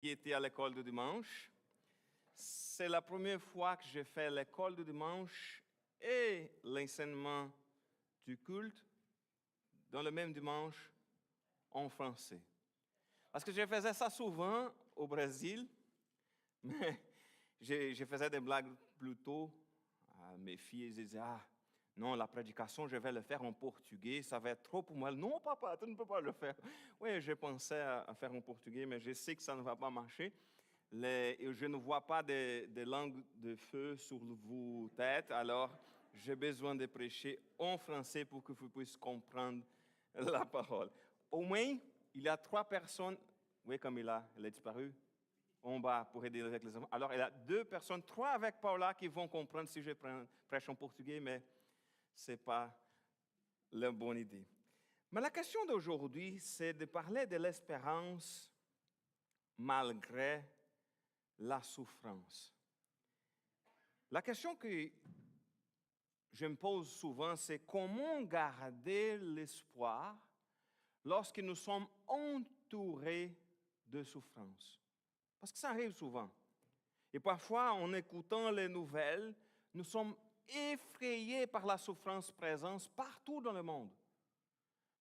qui était à l'école du dimanche. C'est la première fois que j'ai fait l'école du dimanche et l'enseignement du culte dans le même dimanche en français. Parce que je faisais ça souvent au Brésil, mais je faisais des blagues plutôt à mes filles. Elles disaient, non, la prédication, je vais le faire en portugais, ça va être trop pour moi. Non, papa, tu ne peux pas le faire. Oui, je pensais à faire en portugais, mais je sais que ça ne va pas marcher. Je ne vois pas de langue de feu sur vos têtes, alors j'ai besoin de prêcher en français pour que vous puissiez comprendre la parole. Au moins, il y a 3 personnes, oui, comme elle a disparu en bas pour aider avec les enfants. Alors, il y a 2 personnes, 3 avec Paula qui vont comprendre si je prêche en portugais, mais ce n'est pas la bonne idée. Mais la question d'aujourd'hui, c'est de parler de l'espérance malgré la souffrance. La question que je me pose souvent, c'est comment garder l'espoir lorsque nous sommes entourés de souffrance. Parce que ça arrive souvent. Et parfois, en écoutant les nouvelles, nous sommes effrayés par la souffrance présente partout dans le monde.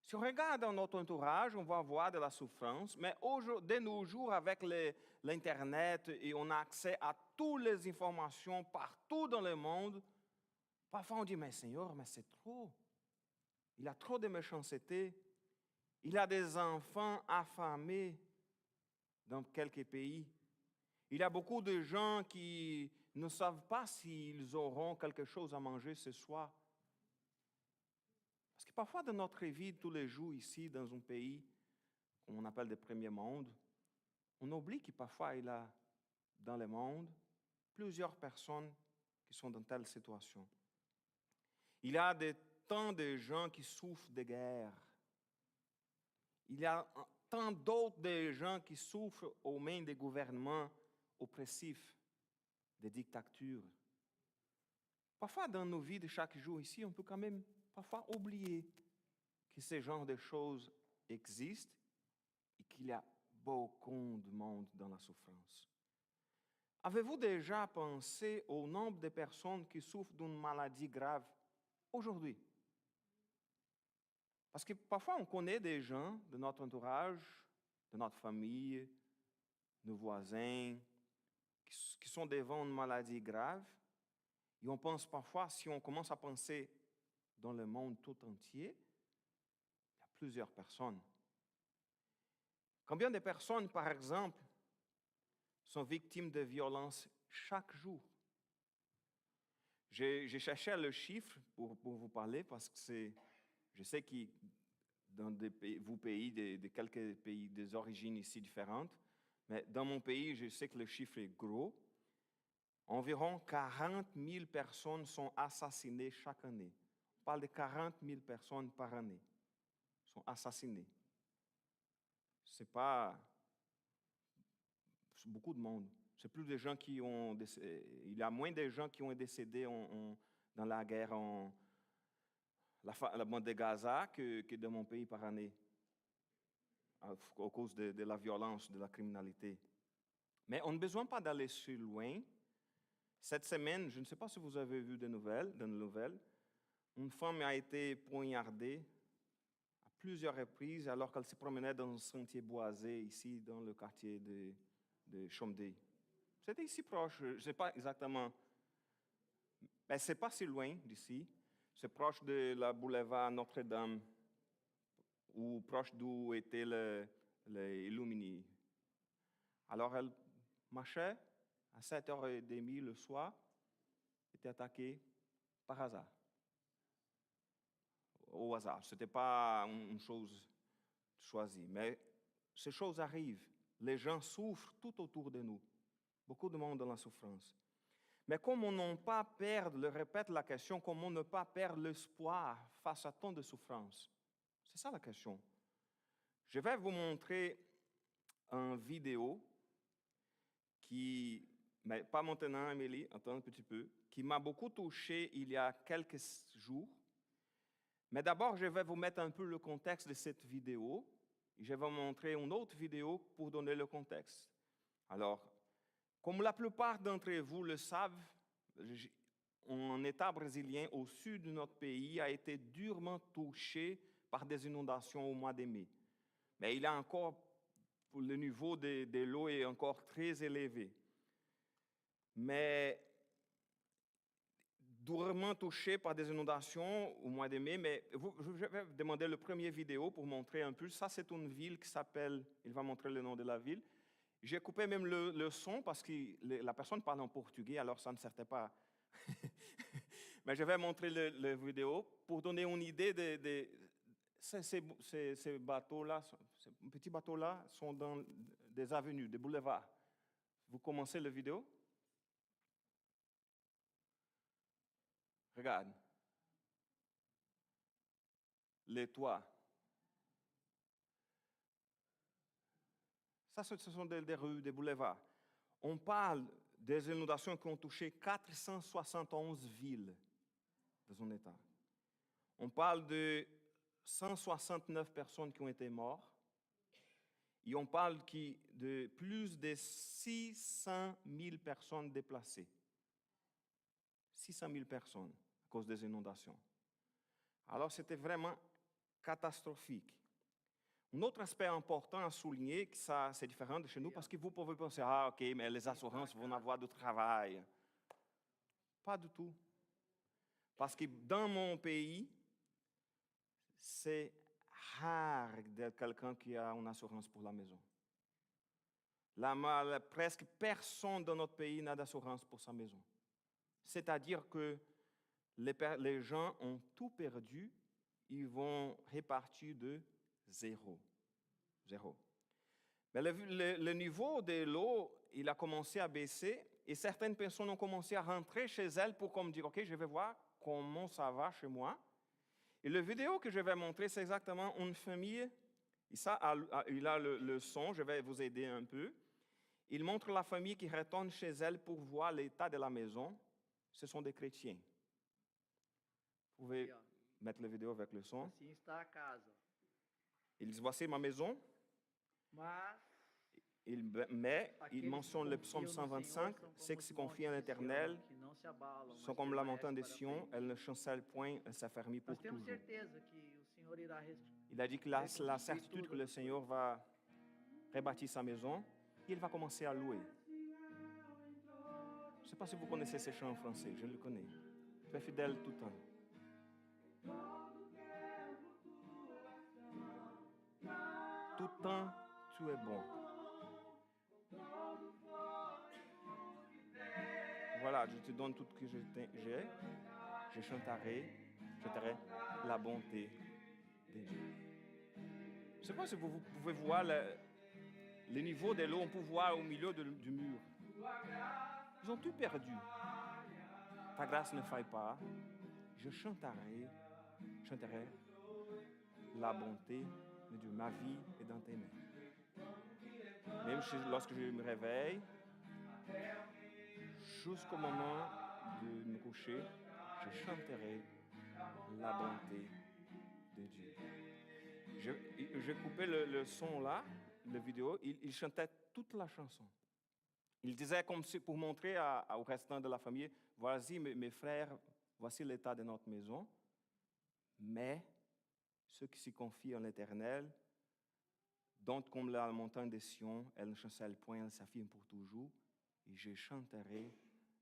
Si on regarde dans notre entourage, on va voir de la souffrance, mais de nos jours, avec l'Internet et on a accès à toutes les informations partout dans le monde, parfois on dit, mais Seigneur, mais c'est trop. Il y a trop de méchanceté. Il y a des enfants affamés dans quelques pays. Il y a beaucoup de gens qui ne savent pas s'ils auront quelque chose à manger ce soir. Parce que parfois, dans notre vie, tous les jours, ici, dans un pays qu'on appelle le premier monde, on oublie que parfois, il y a dans le monde plusieurs personnes qui sont dans telle situation. Il y a tant de gens qui souffrent de guerre. Il y a tant d'autres de gens qui souffrent aux mains des gouvernements oppressifs, des dictatures. Parfois, dans nos vies de chaque jour ici, on peut quand même parfois oublier que ce genre de choses existent et qu'il y a beaucoup de monde dans la souffrance. Avez-vous déjà pensé au nombre de personnes qui souffrent d'une maladie grave aujourd'hui? Parce que parfois, on connaît des gens de notre entourage, de notre famille, nos voisins, qui sont devant une maladie grave. Et on pense parfois, si on commence à penser dans le monde tout entier, il y a plusieurs personnes. Combien de personnes, par exemple, sont victimes de violences chaque jour? J'ai cherché le chiffre pour vous parler parce que je sais que dans vos pays, de quelques pays, des origines ici différentes, mais dans mon pays, je sais que le chiffre est gros. Environ 40 000 personnes sont assassinées chaque année. On parle de 40 000 personnes par année sont assassinées. C'est beaucoup de monde. C'est plus de gens qui ont il y a moins de gens qui ont décédé dans la guerre la bande de Gaza que dans mon pays par année à cause de la violence, de la criminalité. Mais on n'a besoin pas d'aller si loin. Cette semaine, je ne sais pas si vous avez vu dans les nouvelles, une femme a été poignardée à plusieurs reprises alors qu'elle se promenait dans un sentier boisé ici dans le quartier de Chomedey. C'était ici proche, je ne sais pas exactement, mais ce n'est pas si loin d'ici. C'est proche de la boulevard Notre-Dame ou proche d'où était l'Illumini. Alors elle marchait à 7h30 le soir, était attaquée par hasard. Au hasard. Ce n'était pas une chose choisie. Mais ces choses arrivent. Les gens souffrent tout autour de nous. Beaucoup de monde dans la souffrance. Mais comment ne pas perdre, je répète la question, comment ne pas perdre l'espoir face à tant de souffrance? C'est ça la question. Je vais vous montrer une vidéo mais pas maintenant, Amélie, attends un petit peu, qui m'a beaucoup touché il y a quelques jours. Mais d'abord, je vais vous mettre un peu le contexte de cette vidéo. Je vais vous montrer une autre vidéo pour donner le contexte. Alors, comme la plupart d'entre vous le savent, un État brésilien au sud de notre pays a été durement touché par des inondations au mois de mai. Mais il a encore, le niveau de l'eau est encore très élevé. Mais durement touché par des inondations au mois de mai, mais je vais vous demander le premier vidéo pour montrer un peu. Ça, c'est une ville qui s'appelle, il va montrer le nom de la ville. J'ai coupé même le son parce que la personne parle en portugais, alors ça ne servait pas. Mais je vais montrer le vidéo pour donner une idée de ces bateaux-là, ces petits bateaux-là sont dans des avenues, des boulevards. Vous commencez la vidéo? Regarde. Les toits. Ça, ce sont des rues, des boulevards. On parle des inondations qui ont touché 471 villes de son État. On parle de 169 personnes qui ont été mortes. Et on parle de plus de 600 000 personnes déplacées. 600 000 personnes à cause des inondations. Alors, c'était vraiment catastrophique. Un autre aspect important à souligner, que ça, c'est différent de chez nous, parce que vous pouvez penser, ah, ok, mais les assurances vont avoir du travail. Pas du tout. Parce que dans mon pays, c'est rare d'être quelqu'un qui a une assurance pour la maison. Presque personne dans notre pays n'a d'assurance pour sa maison. C'est-à-dire que les gens ont tout perdu, ils vont répartir de zéro. Mais le niveau de l'eau, il a commencé à baisser et certaines personnes ont commencé à rentrer chez elles pour comme dire, OK, je vais voir comment ça va chez moi. Et la vidéo que je vais montrer, c'est exactement une famille. Et ça, il a le son, je vais vous aider un peu. Il montre la famille qui retourne chez elle pour voir l'état de la maison. Ce sont des chrétiens. Vous pouvez mettre la vidéo avec le son. Assim está a casa. Ils disent, voici ma maison. Mais il mentionne le psaume 125, ceux qui se confient en l'Éternel sont comme la montagne de Sion, elle ne chancelle point, elle s'affermit pour toujours. Il a dit que la certitude que le Seigneur va rebâtir sa maison, et il va commencer à louer. Je ne sais pas si vous connaissez ces chants en français, je le connais. Tu es fidèle tout le temps. Tout le temps, tu es bon. Voilà, je te donne tout ce que j'ai. Je chanterai la bonté de Dieu. Je ne sais pas si vous pouvez voir le niveau de l'eau, on peut voir au milieu du mur. Ils ont tout perdu. Ta grâce ne faille pas. Je chanterai la bonté de Dieu. Ma vie est dans tes mains. Même lorsque je me réveille, jusqu'au moment de me coucher, je chanterai la bonté de Dieu. J'ai coupé le son là, la vidéo, il chantait toute la chanson. Il disait comme si pour montrer au restant de la famille, voici mes frères, voici l'état de notre maison, mais ceux qui s'y confient en l'Éternel, dont comme la montagne de Sion, elle ne chancelle point, elle s'affirme pour toujours, et je chanterai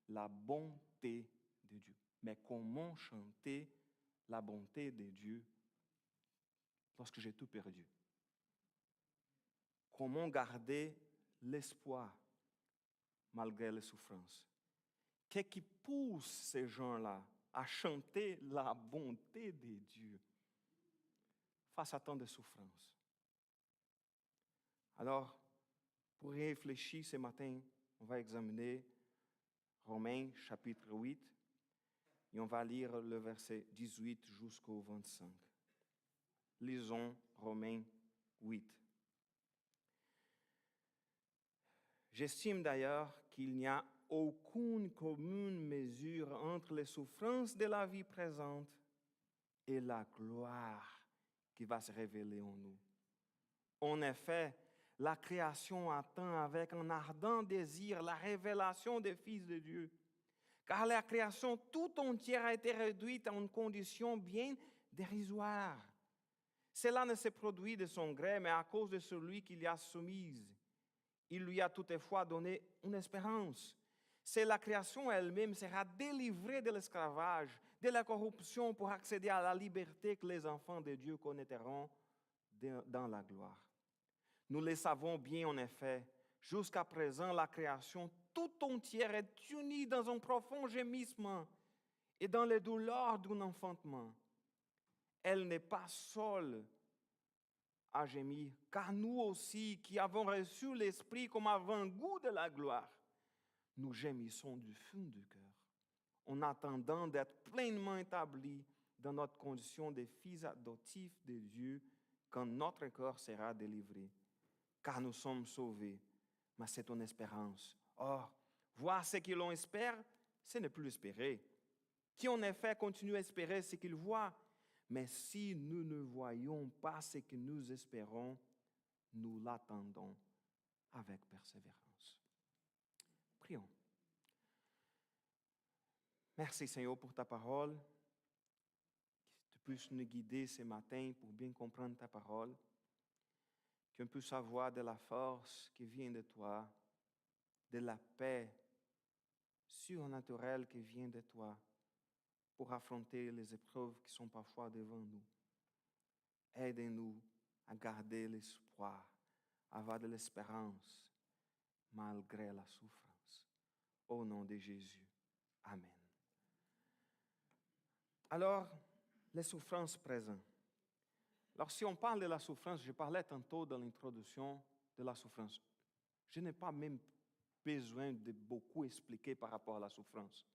la bonté de Dieu. Mais comment chanter la bonté de Dieu lorsque j'ai tout perdu? Comment garder l'espoir malgré les souffrances? Qu'est-ce qui pousse ces gens-là à chanter la bonté de Dieu face à tant de souffrances? Alors, pour réfléchir ce matin, on va examiner Romains chapitre 8 et on va lire le verset 18 jusqu'au 25. Lisons Romains 8. J'estime d'ailleurs qu'il n'y a aucune commune mesure entre les souffrances de la vie présente et la gloire qui va se révéler en nous. En effet, La création attend avec un ardent désir la révélation des fils de Dieu. Car la création tout entière a été réduite à une condition bien dérisoire. Cela ne se produit de son gré, mais à cause de celui qui l'y a soumise. Il lui a toutefois donné une espérance. C'est la création elle-même sera délivrée de l'esclavage, de la corruption pour accéder à la liberté que les enfants de Dieu connaîtront dans la gloire. Nous le savons bien en effet, jusqu'à présent la création tout entière est unie dans un profond gémissement et dans les douleurs d'un enfantement. Elle n'est pas seule à gémir, car nous aussi, qui avons reçu l'Esprit comme avant-goût de la gloire, nous gémissons du fond du cœur, en attendant d'être pleinement établis dans notre condition de fils adoptifs de Dieu, quand notre corps sera délivré. Car nous sommes sauvés, mais c'est une espérance. Or, voir ce que l'on espère, ce n'est plus espérer. Qui en effet continue à espérer ce qu'il voit? Mais si nous ne voyons pas ce que nous espérons, nous l'attendons avec persévérance. Prions. Merci Seigneur pour ta parole, que tu puisses nous guider ce matin pour bien comprendre ta parole, qu'on puisse avoir de la force qui vient de toi, de la paix surnaturelle qui vient de toi pour affronter les épreuves qui sont parfois devant nous. Aide-nous à garder l'espoir, à avoir de l'espérance malgré la souffrance. Au nom de Jésus. Amen. Alors, les souffrances présentes. Alors, si on parle de la souffrance, je parlais tantôt dans l'introduction de la souffrance. Je n'ai pas même besoin de beaucoup expliquer par rapport à la souffrance.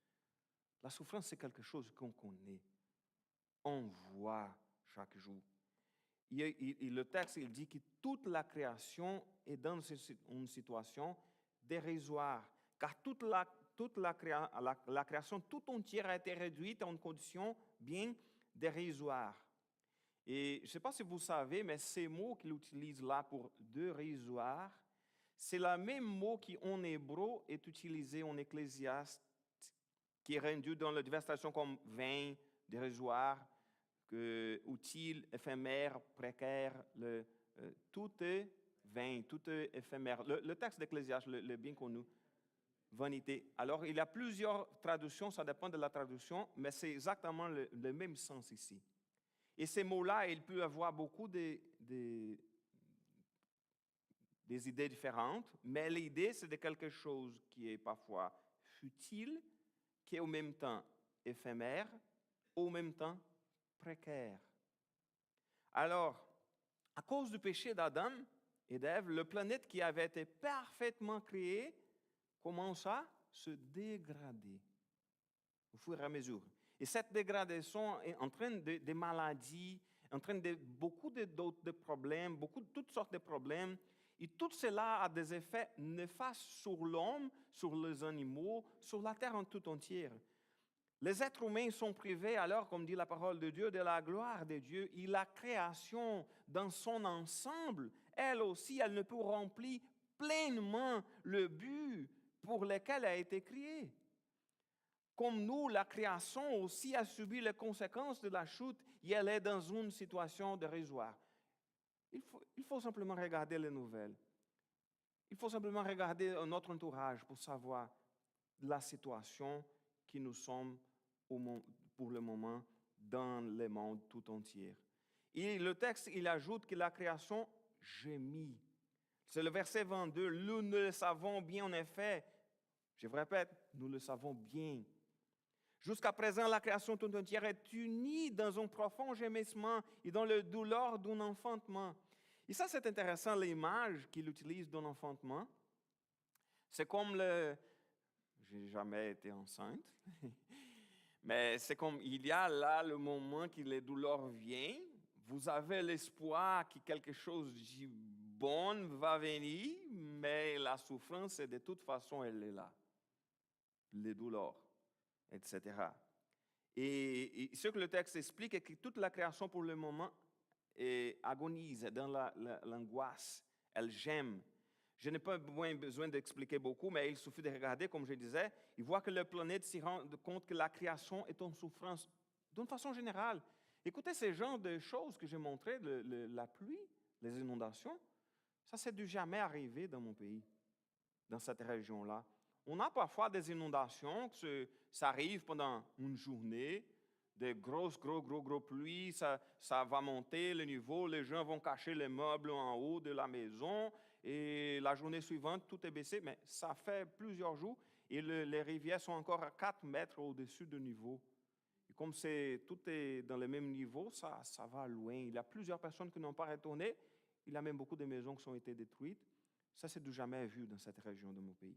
La souffrance, c'est quelque chose qu'on connaît. On voit chaque jour. Le texte, il dit que toute la création est dans une situation dérisoire, car toute la création tout entière a été réduite à une condition bien dérisoire. Et je ne sais pas si vous savez, mais ces mots qu'il utilise là pour dérisoire, c'est le même mot qui en hébreu est utilisé en Ecclésiaste, qui est rendu dans les diverses traductions comme vain, dérisoire, utile, éphémère, précaire, tout est vain, tout est éphémère. Le texte d'Ecclésiaste, le bien connu, vanité. Alors, il y a plusieurs traductions, ça dépend de la traduction, mais c'est exactement le même sens ici. Et ces mots-là, ils peuvent avoir beaucoup des idées différentes, mais l'idée, c'est de quelque chose qui est parfois futile, qui est au même temps éphémère, au même temps précaire. Alors, à cause du péché d'Adam et d'Ève, la planète qui avait été parfaitement créée commence à se dégrader au fur et à mesure. Et cette dégradation entraîne des maladies, entraîne beaucoup d'autres problèmes, toutes sortes de problèmes. Et tout cela a des effets néfastes sur l'homme, sur les animaux, sur la terre en tout entière. Les êtres humains sont privés alors, comme dit la parole de Dieu, de la gloire de Dieu. Et la création dans son ensemble, elle aussi, elle ne peut remplir pleinement le but pour lequel elle a été créée. Comme nous, la création aussi a subi les conséquences de la chute et elle est dans une situation dérisoire. Il faut simplement regarder les nouvelles. Il faut simplement regarder notre entourage pour savoir la situation que nous sommes pour le moment dans le monde tout entier. Et le texte, il ajoute que la création gémit. C'est le verset 22. Nous le savons bien en effet. Je vous répète, nous le savons bien. Jusqu'à présent, la création tout entière est unie dans un profond gémissement et dans la douleur d'un enfantement. Et ça, c'est intéressant, l'image qu'il utilise d'un enfantement. C'est comme j'ai jamais été enceinte, mais c'est comme il y a là le moment que les douleurs viennent. Vous avez l'espoir que quelque chose de bon va venir, mais la souffrance, de toute façon, elle est là. Les douleurs, etc. Et ce que le texte explique est que toute la création pour le moment agonise dans l'angoisse. Elle gemme. Je n'ai pas besoin d'expliquer beaucoup, mais il suffit de regarder, comme je disais, il voit que la planète s'y rend compte que la création est en souffrance d'une façon générale. Écoutez, ces genres de choses que j'ai montrées, la pluie, les inondations, ça, c'est du jamais arrivé dans mon pays, dans cette région-là. On a parfois des inondations, ça arrive pendant une journée, des gros pluies, ça va monter le niveau, les gens vont cacher les meubles en haut de la maison, et la journée suivante, tout est baissé, mais ça fait plusieurs jours, et les rivières sont encore à 4 mètres au-dessus du niveau. Et comme tout est dans le même niveau, ça va loin. Il y a plusieurs personnes qui n'ont pas retourné, il y a même beaucoup de maisons qui ont été détruites. Ça, c'est du jamais vu dans cette région de mon pays.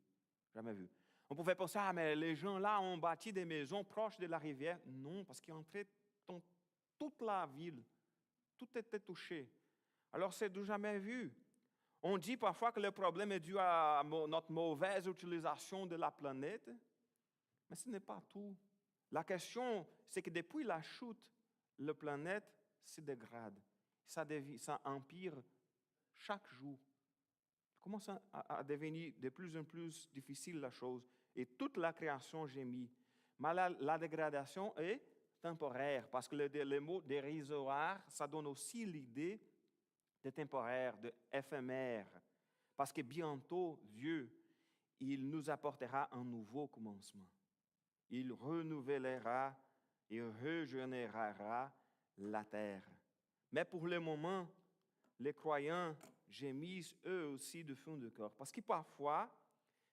Jamais vu. On pouvait penser, mais les gens là ont bâti des maisons proches de la rivière. Non, parce qu'ils entraient dans toute la ville. Tout était touché. Alors, c'est du jamais vu. On dit parfois que le problème est dû à notre mauvaise utilisation de la planète, mais ce n'est pas tout. La question, c'est que depuis la chute, la planète se dégrade. Ça empire chaque jour. Il commence à devenir de plus en plus difficile la chose. Et toute la création gémit. Mais la dégradation est temporaire, parce que le mot dérisoire, ça donne aussi l'idée de temporaire, de éphémère. Parce que bientôt, Dieu, il nous apportera un nouveau commencement. Il renouvellera et régénérera la terre. Mais pour le moment, les croyants gémissent eux aussi du fond du cœur. Parce que parfois,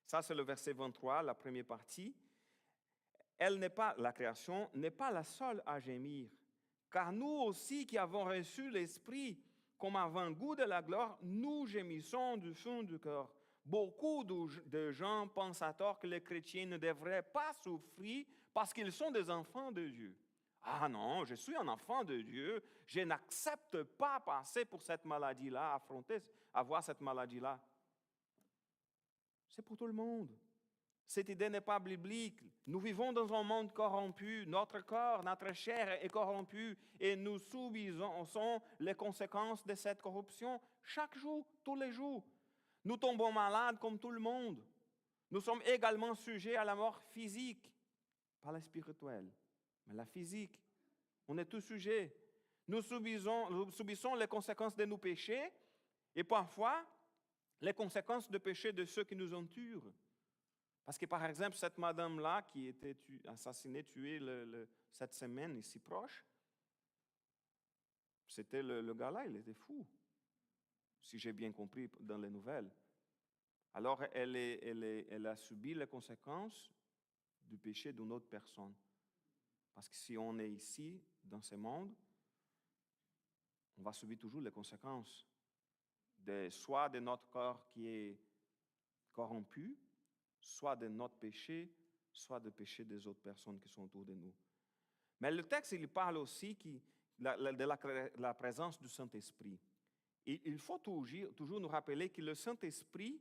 ça c'est le verset 23, la première partie, la création n'est pas la seule à gémir. Car nous aussi qui avons reçu l'Esprit comme avant-goût de la gloire, nous gémissons du fond du cœur. Beaucoup de gens pensent à tort que les chrétiens ne devraient pas souffrir parce qu'ils sont des enfants de Dieu. Ah non, je suis un enfant de Dieu, je n'accepte pas passer pour cette maladie-là, avoir cette maladie-là. C'est pour tout le monde. Cette idée n'est pas biblique. Nous vivons dans un monde corrompu. Notre corps, notre chair est corrompue et nous subissons les conséquences de cette corruption chaque jour, tous les jours. Nous tombons malades comme tout le monde. Nous sommes également sujets à la mort physique, pas la spirituelle, mais la physique. On est tous sujets. Nous subissons les conséquences de nos péchés et parfois les conséquences des péchés de ceux qui nous entourent. Parce que, par exemple, cette madame-là qui était assassinée, tuée cette semaine ici proche, c'était le gars-là, il était fou, si j'ai bien compris dans les nouvelles. Alors, elle a subi les conséquences du péché d'une autre personne. Parce que si on est ici, dans ce monde, on va subir toujours les conséquences soit de notre corps qui est corrompu, soit de notre péché, soit du péché des autres personnes qui sont autour de nous. Mais le texte, il parle aussi de la présence du Saint-Esprit. Et il faut toujours nous rappeler que le Saint-Esprit,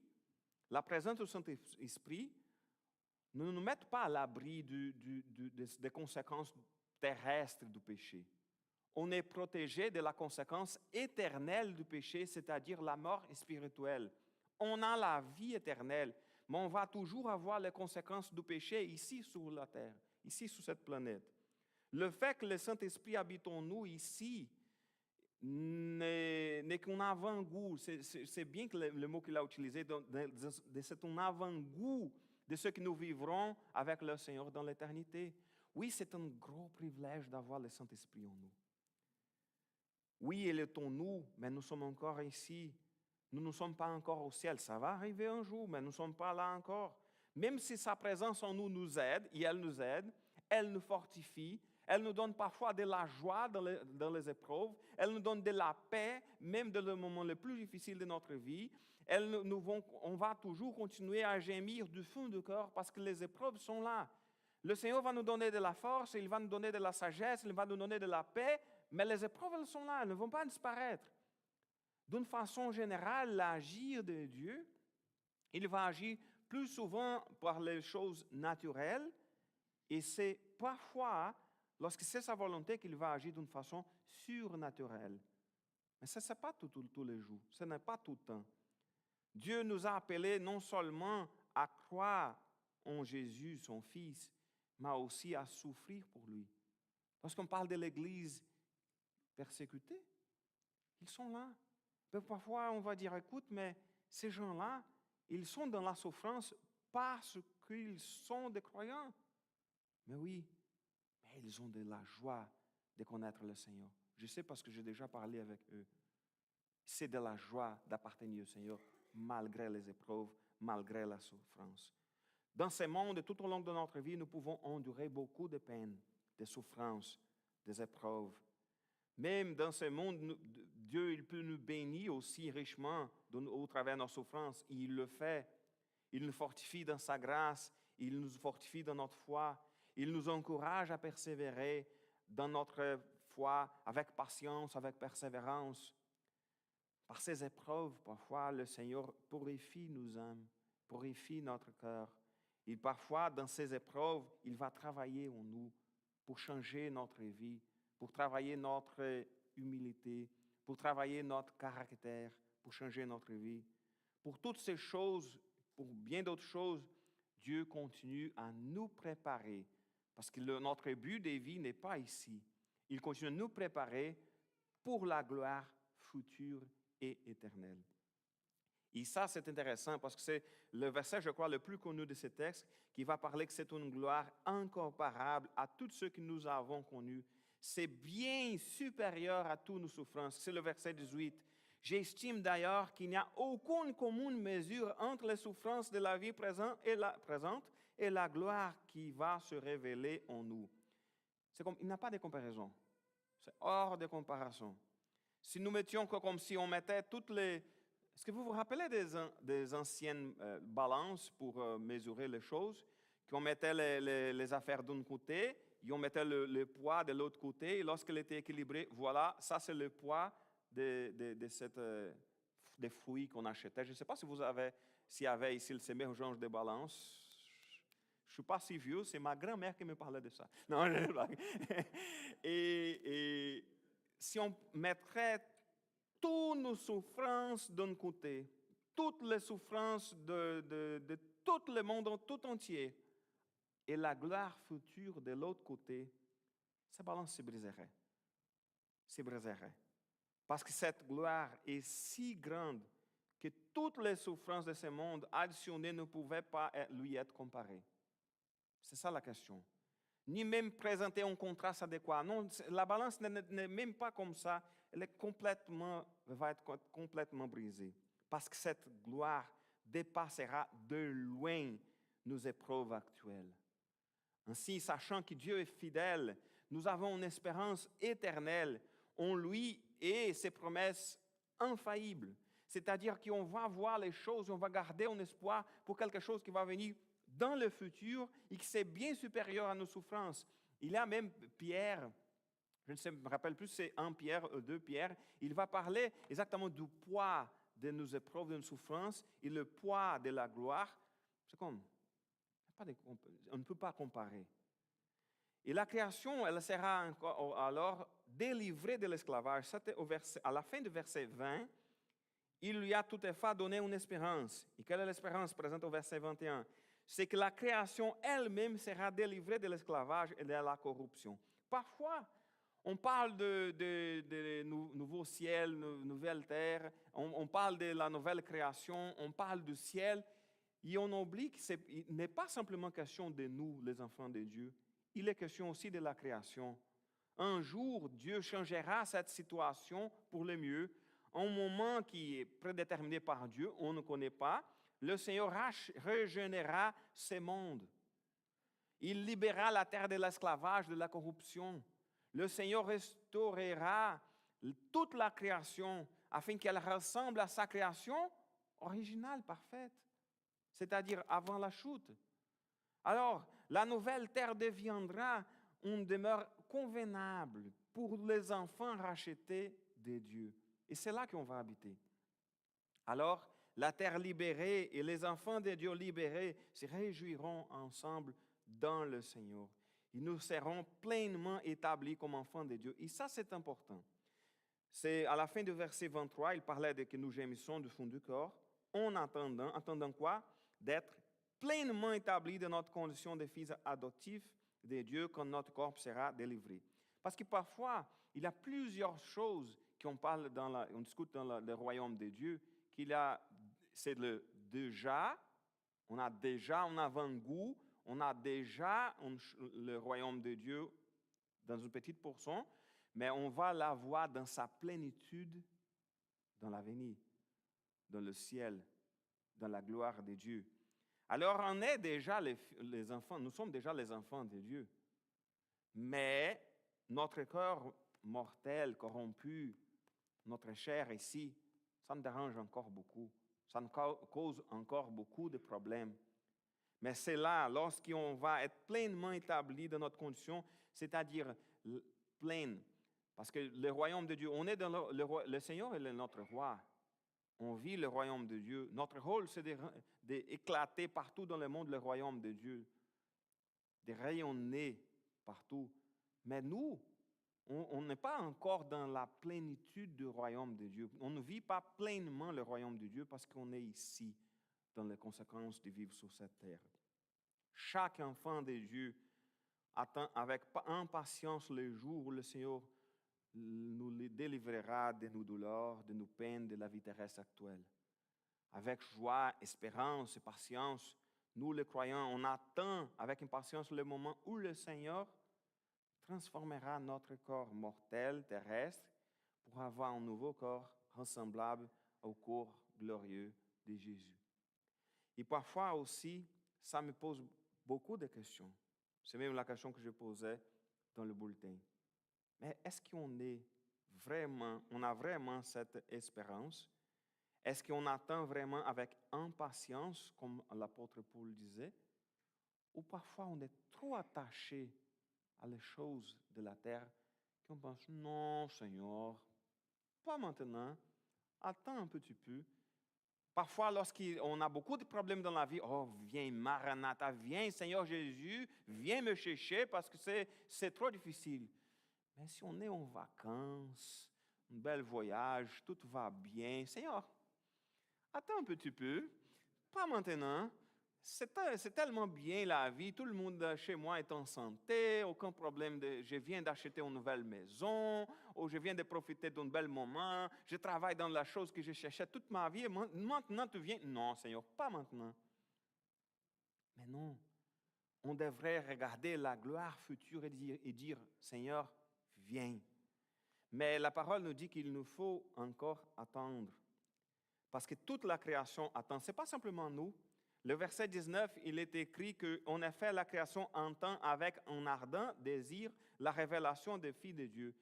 la présence du Saint-Esprit, ne nous met pas à l'abri des conséquences terrestres du péché. On est protégé de la conséquence éternelle du péché, c'est-à-dire la mort spirituelle. On a la vie éternelle, mais on va toujours avoir les conséquences du péché ici sur la terre, ici sur cette planète. Le fait que le Saint-Esprit habite en nous ici n'est qu'un avant-goût. C'est bien que le mot qu'il a utilisé, c'est un avant-goût de ce que nous vivrons avec le Seigneur dans l'éternité. Oui, c'est un gros privilège d'avoir le Saint-Esprit en nous. Oui, il est en nous, mais nous sommes encore ici. Nous ne sommes pas encore au ciel. Ça va arriver un jour, mais nous ne sommes pas là encore. Même si sa présence en nous nous aide, et elle nous aide, elle nous fortifie, elle nous donne parfois de la joie dans les épreuves, elle nous donne de la paix, même dans le moment le plus difficile de notre vie. On va toujours continuer à gémir du fond du cœur parce que les épreuves sont là. Le Seigneur va nous donner de la force, il va nous donner de la sagesse, il va nous donner de la paix, mais les épreuves, elles sont là, elles ne vont pas disparaître. D'une façon générale, l'agir de Dieu, il va agir plus souvent par les choses naturelles, et c'est parfois, lorsque c'est sa volonté, qu'il va agir d'une façon surnaturelle. Mais ça, ce n'est pas tous les jours, ce n'est pas tout le temps. Dieu nous a appelés non seulement à croire en Jésus, son Fils, mais aussi à souffrir pour lui. Lorsqu'on parle de l'Église persécutée, ils sont là. Mais parfois, on va dire, écoute, mais ces gens-là, ils sont dans la souffrance parce qu'ils sont des croyants. Mais oui, mais ils ont de la joie de connaître le Seigneur. Je sais parce que j'ai déjà parlé avec eux. C'est de la joie d'appartenir au Seigneur malgré les épreuves, malgré la souffrance. Dans ce monde, tout au long de notre vie, nous pouvons endurer beaucoup de peines, de souffrances, des épreuves. Même dans ce monde, Dieu il peut nous bénir aussi richement au travers de nos souffrances. Il le fait. Il nous fortifie dans sa grâce. Il nous fortifie dans notre foi. Il nous encourage à persévérer dans notre foi avec patience, avec persévérance. Par ces épreuves, parfois, le Seigneur purifie nos âmes, purifie notre cœur. Et parfois, dans ces épreuves, il va travailler en nous pour changer notre vie, pour travailler notre humilité, pour travailler notre caractère, pour changer notre vie. Pour toutes ces choses, pour bien d'autres choses, Dieu continue à nous préparer. Parce que notre but de vie n'est pas ici. Il continue à nous préparer pour la gloire future et éternelle. Et ça, c'est intéressant parce que c'est le verset, je crois, le plus connu de ce texte qui va parler que c'est une gloire incomparable à tout ce que nous avons connu. C'est bien supérieur à toutes nos souffrances. C'est le verset 18. J'estime d'ailleurs qu'il n'y a aucune commune mesure entre les souffrances de la vie présente et la gloire qui va se révéler en nous. C'est comme, il n'y a pas de comparaison. C'est hors de comparaison. Si nous mettions comme si on mettait toutes les... Est-ce que vous vous rappelez des anciennes balances pour mesurer les choses? Qu'on mettait les affaires d'un côté, et on mettait le poids de l'autre côté, et lorsqu'elle était équilibrée, voilà, ça c'est le poids des fruits qu'on achetait. Je ne sais pas si s'il y avait ici ce même genre de balance. Je ne suis pas si vieux, c'est ma grand-mère qui me parlait de ça. Non, je ne blague. Et si on mettrait toutes nos souffrances d'un côté, toutes les souffrances de tout le monde tout entier, et la gloire future de l'autre côté, cette balance se briserait. Se briserait. Parce que cette gloire est si grande que toutes les souffrances de ce monde additionnées ne pouvaient pas lui être comparées. C'est ça la question. Ni même présenter un contraste adéquat. Non, la balance n'est même pas comme ça. Elle va être complètement brisée. Parce que cette gloire dépassera de loin nos épreuves actuelles. Ainsi, sachant que Dieu est fidèle, nous avons une espérance éternelle en lui et ses promesses infaillibles. C'est-à-dire qu'on va voir les choses, on va garder un espoir pour quelque chose qui va venir dans le futur et qui est bien supérieur à nos souffrances. Il y a même Pierre, je ne me rappelle plus, c'est 1 Pierre, 2 Pierre, il va parler exactement du poids de nos épreuves, de nos souffrances et le poids de la gloire. C'est comme, on ne peut pas comparer. Et la création, elle sera alors délivrée de l'esclavage. À la fin du verset 20, il lui a toutefois donné une espérance. Et quelle est l'espérance présente au verset 21? C'est que la création elle-même sera délivrée de l'esclavage et de la corruption. Parfois, on parle de nouveau ciel, nouvelle terre, on parle de la nouvelle création, on parle du ciel, et on oublie qu'il n'est pas simplement question de nous, les enfants de Dieu, il est question aussi de la création. Un jour, Dieu changera cette situation pour le mieux. Un moment qui est prédéterminé par Dieu, on ne connaît pas, le Seigneur régénérera ce monde. Il libérera la terre de l'esclavage, de la corruption. Le Seigneur restaurera toute la création afin qu'elle ressemble à sa création originale, parfaite, c'est-à-dire avant la chute. Alors, la nouvelle terre deviendra une demeure convenable pour les enfants rachetés de Dieu. Et c'est là qu'on va habiter. Alors, la terre libérée et les enfants de Dieu libérés se réjouiront ensemble dans le Seigneur. Et nous serons pleinement établis comme enfants de Dieu. Et ça, c'est important. C'est à la fin du verset 23, il parlait de que nous gémissons du fond du corps. en attendant quoi? D'être pleinement établis dans notre condition de fils adoptifs de Dieu quand notre corps sera délivré. Parce que parfois, il y a plusieurs choses qu'on parle on discute dans le royaume de Dieu, c'est le déjà, on a déjà un avant-goût, on a déjà le royaume de Dieu dans une petite portion, mais on va l'avoir dans sa plénitude dans l'avenir, dans le ciel, dans la gloire de Dieu. Alors, on est déjà les enfants, nous sommes déjà les enfants de Dieu. Mais notre cœur mortel, corrompu, notre chair ici, ça nous dérange encore beaucoup. Ça nous cause encore beaucoup de problèmes. Mais c'est là, lorsqu'on va être pleinement établi dans notre condition, c'est-à-dire pleine. Parce que le royaume de Dieu, on est dans le Seigneur est notre roi. On vit le royaume de Dieu. Notre rôle, c'est d'éclater partout dans le monde le royaume de Dieu, de rayonner partout. Mais nous, on n'est pas encore dans la plénitude du royaume de Dieu. On ne vit pas pleinement le royaume de Dieu parce qu'on est ici, dans les conséquences de vivre sur cette terre. Chaque enfant de Dieu attend avec impatience le jour où le Seigneur nous délivrera de nos douleurs, de nos peines, de la vie terrestre actuelle. Avec joie, espérance et patience, nous les croyants, on attend avec impatience le moment où le Seigneur transformera notre corps mortel terrestre pour avoir un nouveau corps ressemblable au corps glorieux de Jésus. Et parfois aussi, ça me pose beaucoup de questions. C'est même la question que je posais dans le bulletin. Mais est-ce on a vraiment cette espérance? Est-ce qu'on attend vraiment avec impatience, comme l'apôtre Paul disait? Ou parfois on est trop attaché à les choses de la terre qu'on pense, non Seigneur, pas maintenant, attends un petit peu. Parfois, lorsqu'on a beaucoup de problèmes dans la vie, oh, viens Maranatha, viens Seigneur Jésus, viens me chercher parce que c'est trop difficile. Mais si on est en vacances, un bel voyage, tout va bien, Seigneur, attends un petit peu, pas maintenant. C'est tellement bien la vie, tout le monde chez moi est en santé, aucun problème, je viens d'acheter une nouvelle maison, ou je viens de profiter d'un bel moment, je travaille dans la chose que je cherchais toute ma vie, et maintenant tu viens. Non, Seigneur, pas maintenant. Mais non, on devrait regarder la gloire future et dire Seigneur, viens. Mais la parole nous dit qu'il nous faut encore attendre. Parce que toute la création attend. Ce n'est pas simplement nous. Le verset 19, il est écrit qu'en effet, la création entend avec un ardent désir la révélation des filles de Dieu.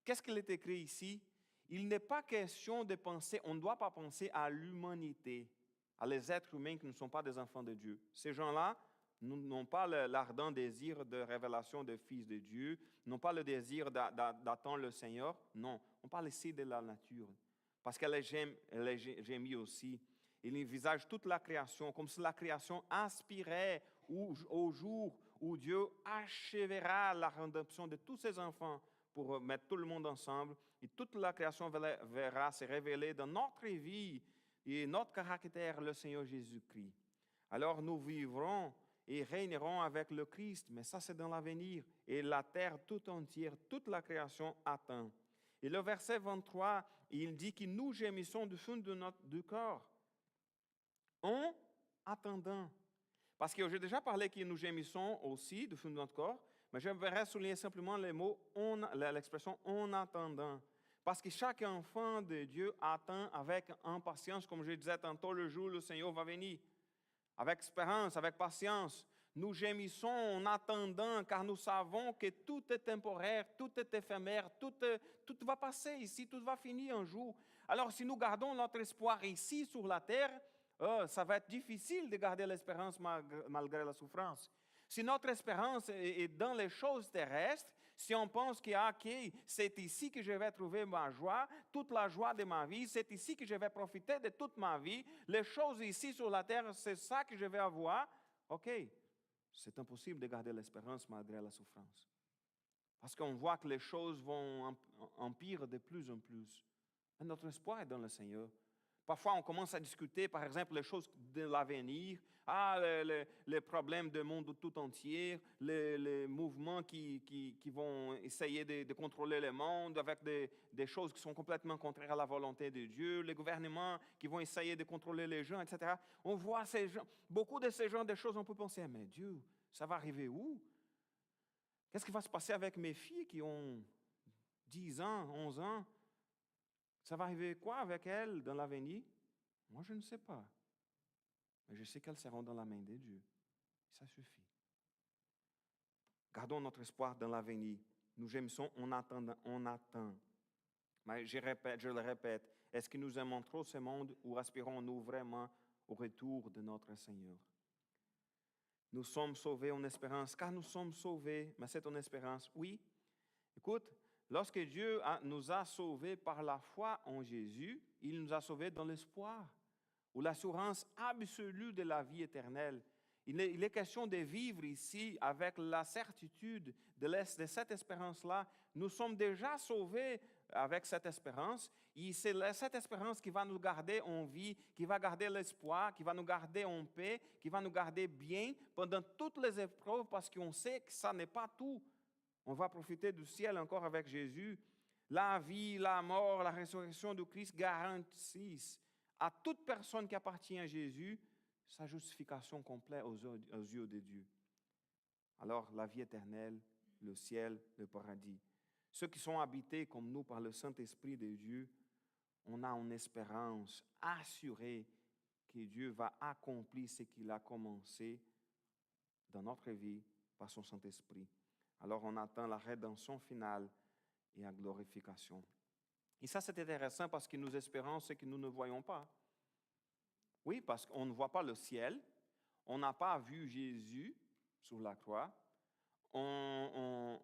Qu'est-ce qu'il est écrit ici? Il n'est pas question de penser, on ne doit pas penser à l'humanité, à les êtres humains qui ne sont pas des enfants de Dieu. Ces gens-là n'ont pas l'ardent désir de révélation des fils de Dieu, n'ont pas le désir d'attendre le Seigneur. Non, on parle ici de la nature. Parce qu'elle est gémie aussi. Il envisage toute la création, comme si la création aspirait au jour où Dieu achèvera la rédemption de tous ses enfants pour mettre tout le monde ensemble. Et toute la création verra se révéler dans notre vie et notre caractère, le Seigneur Jésus-Christ. Alors nous vivrons et régnerons avec le Christ, mais ça c'est dans l'avenir. Et la terre tout entière, toute la création attend. Et le verset 23, il dit que nous gémissons du fond du corps en attendant. Parce que j'ai déjà parlé que nous gémissons aussi du fond de notre corps, mais j'aimerais souligner simplement l'expression en attendant. Parce que chaque enfant de Dieu attend avec impatience, comme je disais tantôt, le jour où le Seigneur va venir. Avec espérance, avec patience. Nous gémissons en attendant, car nous savons que tout est temporaire, tout est éphémère, tout va passer ici, tout va finir un jour. Alors, si nous gardons notre espoir ici sur la terre, ça va être difficile de garder l'espérance malgré la souffrance. Si notre espérance est dans les choses terrestres, si on pense que c'est ici que je vais trouver ma joie, toute la joie de ma vie, c'est ici que je vais profiter de toute ma vie, les choses ici sur la terre, c'est ça que je vais avoir, ok, c'est impossible de garder l'espérance malgré la souffrance. Parce qu'on voit que les choses vont empirer de plus en plus. Et notre espoir est dans le Seigneur. Parfois, on commence à discuter, par exemple, les choses de l'avenir, les problèmes du monde tout entier, les mouvements qui vont essayer de contrôler le monde avec des choses qui sont complètement contraires à la volonté de Dieu, les gouvernements qui vont essayer de contrôler les gens, etc. On voit beaucoup de ces genres de choses, on peut penser, mais Dieu, ça va arriver où? Qu'est-ce qui va se passer avec mes filles qui ont 10 ans, 11 ans? Ça va arriver quoi avec elles dans l'avenir? Moi, je ne sais pas. Mais je sais qu'elles seront dans la main de Dieu. Ça suffit. Gardons notre espoir dans l'avenir. Nous gémissons, on attend. Mais je le répète, est-ce que nous aimons trop ce monde ou aspirons-nous vraiment au retour de notre Seigneur? Nous sommes sauvés en espérance, car nous sommes sauvés, mais c'est en espérance. Oui, écoute, lorsque Dieu nous a sauvés par la foi en Jésus, il nous a sauvés dans l'espoir ou l'assurance absolue de la vie éternelle. Il est question de vivre ici avec la certitude de cette espérance-là. Nous sommes déjà sauvés avec cette espérance. Et c'est cette espérance qui va nous garder en vie, qui va garder l'espoir, qui va nous garder en paix, qui va nous garder bien pendant toutes les épreuves parce qu'on sait que ça n'est pas tout. On va profiter du ciel encore avec Jésus. La vie, la mort, la résurrection de Christ garantissent à toute personne qui appartient à Jésus sa justification complète aux yeux de Dieu. Alors, la vie éternelle, le ciel, le paradis. Ceux qui sont habités comme nous par le Saint-Esprit de Dieu, on a une espérance assurée que Dieu va accomplir ce qu'il a commencé dans notre vie par son Saint-Esprit. Alors, on attend la rédemption finale et la glorification. Et ça, c'est intéressant parce que nous espérons ce que nous ne voyons pas. Oui, parce qu'on ne voit pas le ciel, on n'a pas vu Jésus sur la croix.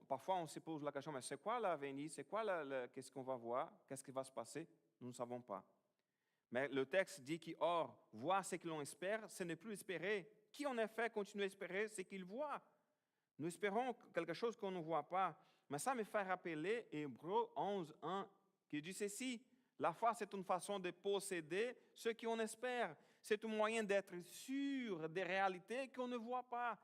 Parfois, on se pose la question, mais c'est quoi l'avenir? C'est quoi qu'est-ce qu'on va voir? Qu'est-ce qui va se passer? Nous ne savons pas. Mais le texte dit qu'or, voir ce que l'on espère, ce n'est plus espérer. Qui en effet continue à espérer ce qu'il voit? Nous espérons quelque chose qu'on ne voit pas. Mais ça me fait rappeler Hébreux 11, 1, qui dit ceci. La foi, c'est une façon de posséder ce qu'on espère. C'est un moyen d'être sûr des réalités qu'on ne voit pas.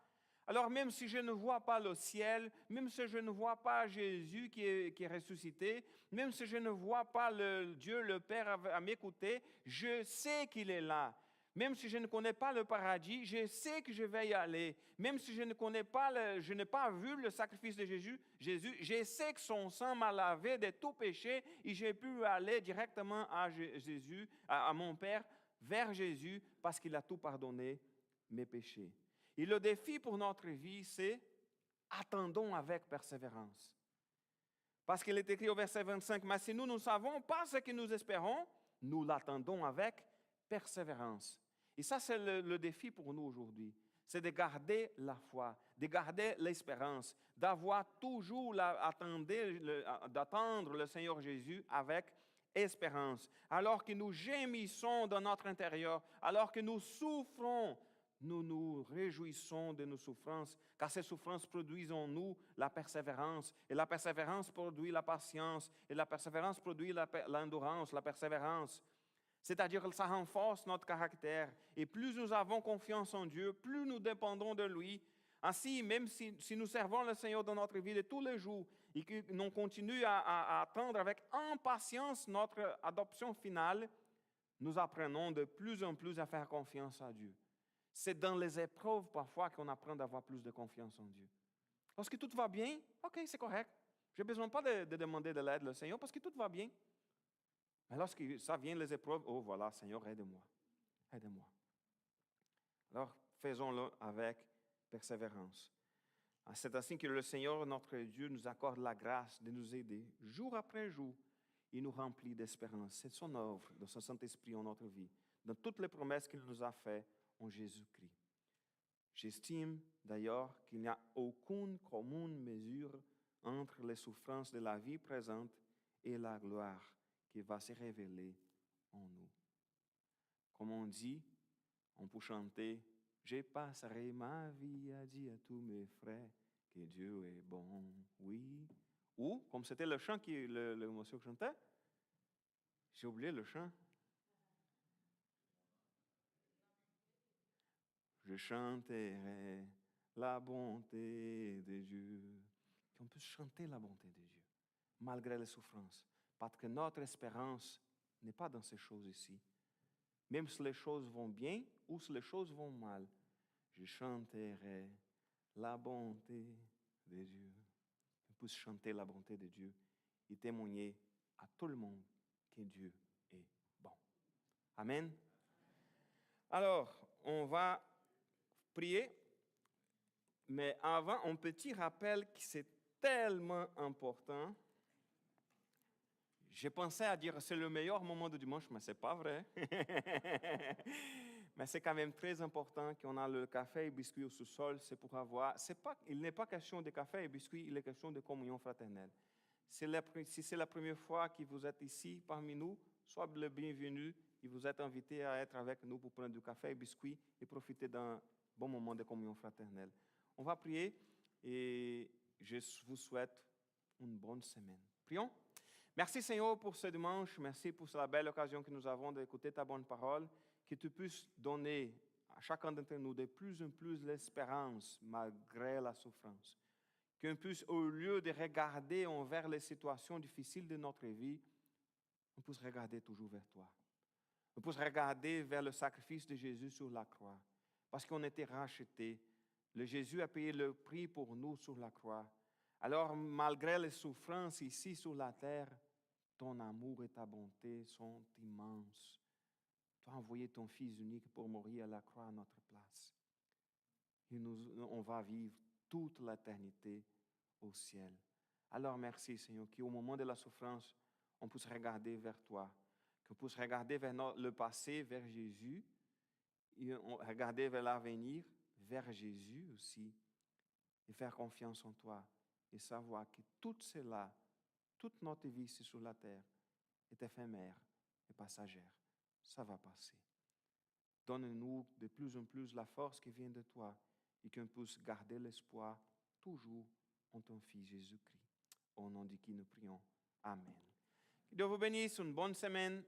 Alors même si je ne vois pas le ciel, même si je ne vois pas Jésus qui est ressuscité, même si je ne vois pas Dieu le Père à mes côtés, je sais qu'il est là. Même si je ne connais pas le paradis, je sais que je vais y aller. Même si je n'ai pas vu le sacrifice de Jésus, je sais que son sang m'a lavé de tout péché et j'ai pu aller directement à Jésus, à mon Père, vers Jésus, parce qu'il a tout pardonné, mes péchés. Et le défi pour notre vie, c'est attendons avec persévérance. Parce qu'il est écrit au verset 25, mais si nous ne savons pas ce que nous espérons, nous l'attendons avec persévérance. Et ça, c'est le défi pour nous aujourd'hui. C'est de garder la foi, de garder l'espérance, d'avoir toujours d'attendre le Seigneur Jésus avec espérance. Alors que nous gémissons dans notre intérieur, alors que nous souffrons, nous nous réjouissons de nos souffrances, car ces souffrances produisent en nous la persévérance, et la persévérance produit la patience, et la persévérance produit l'endurance, la persévérance. C'est-à-dire que ça renforce notre caractère. Et plus nous avons confiance en Dieu, plus nous dépendons de lui. Ainsi, même si nous servons le Seigneur dans notre vie de tous les jours et que nous continuons à attendre avec impatience notre adoption finale, nous apprenons de plus en plus à faire confiance à Dieu. C'est dans les épreuves parfois qu'on apprend d'avoir plus de confiance en Dieu. Lorsque tout va bien, ok, c'est correct. Je n'ai besoin pas de demander de l'aide au Seigneur parce que tout va bien. Mais lorsque ça vient les épreuves, oh voilà, Seigneur, aide-moi. Aide-moi. Alors, faisons-le avec persévérance. C'est ainsi que le Seigneur, notre Dieu, nous accorde la grâce de nous aider jour après jour. Il nous remplit d'espérance. C'est son œuvre, de son Saint-Esprit en notre vie, dans toutes les promesses qu'il nous a faites en Jésus-Christ. J'estime d'ailleurs qu'il n'y a aucune commune mesure entre les souffrances de la vie présente et la gloire qui va se révéler en nous. Comme on dit, on peut chanter « Je passerai ma vie à dire à tous mes frères que Dieu est bon, oui. » Ou, comme c'était le chant le monsieur qui chantait, j'ai oublié le chant. je chanterai la bonté de Dieu. Qu'on puisse chanter la bonté de Dieu, malgré les souffrances. Parce que notre espérance n'est pas dans ces choses ici. Même si les choses vont bien ou si les choses vont mal, je chanterai la bonté de Dieu. Qu'on puisse chanter la bonté de Dieu et témoigner à tout le monde que Dieu est bon. Amen. Alors, on va prier, mais avant, un petit rappel qui c'est tellement important. J'ai pensé à dire c'est le meilleur moment du dimanche, mais ce n'est pas vrai. Mais c'est quand même très important qu'on a le café et biscuits au sous-sol. C'est pour avoir. Il n'est pas question de café et biscuits, il est question de communion fraternelle. Si c'est la première fois que vous êtes ici parmi nous, soyez le bienvenu et vous êtes invité à être avec nous pour prendre du café et biscuits et profiter d'un bon moment de communion fraternelle. On va prier et je vous souhaite une bonne semaine. Prions. Merci Seigneur pour ce dimanche, merci pour la belle occasion que nous avons d'écouter ta bonne parole, que tu puisses donner à chacun d'entre nous de plus en plus l'espérance malgré la souffrance. Qu'on puisse, au lieu de regarder envers les situations difficiles de notre vie, on puisse regarder toujours vers toi. On puisse regarder vers le sacrifice de Jésus sur la croix, parce qu'on était rachetés. Le Jésus a payé le prix pour nous sur la croix. Alors, malgré les souffrances ici sur la terre, ton amour et ta bonté sont immenses. Tu as envoyé ton Fils unique pour mourir à la croix à notre place. Et on va vivre toute l'éternité au ciel. Alors, merci Seigneur, qu'au moment de la souffrance, on puisse regarder vers toi, qu'on puisse regarder vers le passé, vers Jésus, et regarder vers l'avenir, vers Jésus aussi, et faire confiance en toi, et savoir que tout cela, toute notre vie ici sur la terre, est éphémère et passagère. Ça va passer. Donne-nous de plus en plus la force qui vient de toi et qu'on puisse garder l'espoir toujours en ton Fils Jésus-Christ. Au nom de qui nous prions. Amen. Que Dieu vous bénisse. Une bonne semaine.